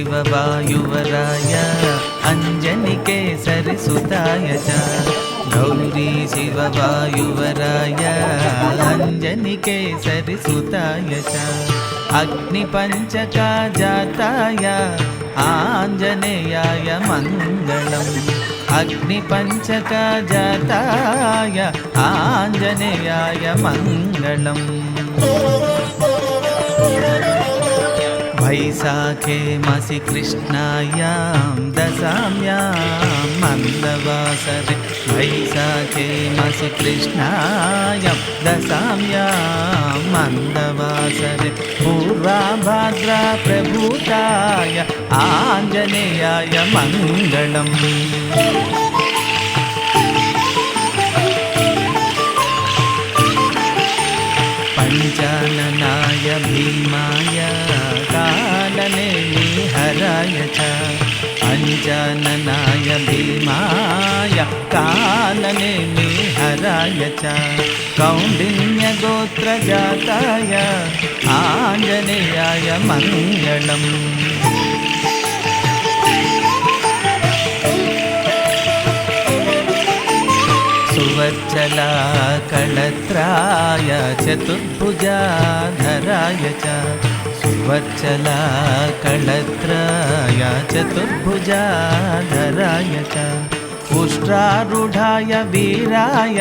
शिववायुवराय अञ्जनिकेसरिसुताय च गौरी शिववायुवराय अञ्जनिकेसरिसुताय च अग्निपञ्चकजाताय आञ्जनेयाय मङ्गलम् अग्निपञ्चकजाताय आञ्जनेयाय मङ्गलम्। वैशाखे मासि कृष्णायां दशाम्यां मन्दवासरे वैशाखे मासि कृष्णायां दशाम्यां मन्दवासरे पूर्वाभाद्रा प्रभूताय आञ्जनेयाय मङ्गलम्। पञ्चाननाय भीमाय कालनेमिहराय च पञ्चाननाय भीमाय कालनेमिहराय च कौण्डिन्यगोत्रजाताय आञ्जनेयाय मङ्गलम्। सुवत्सलाकळत्राय चतुर्भुजाधराय च सुवत्सलाकळत्राय चतुर्भुजाधराय च उष्ट्रारूढाय वीराय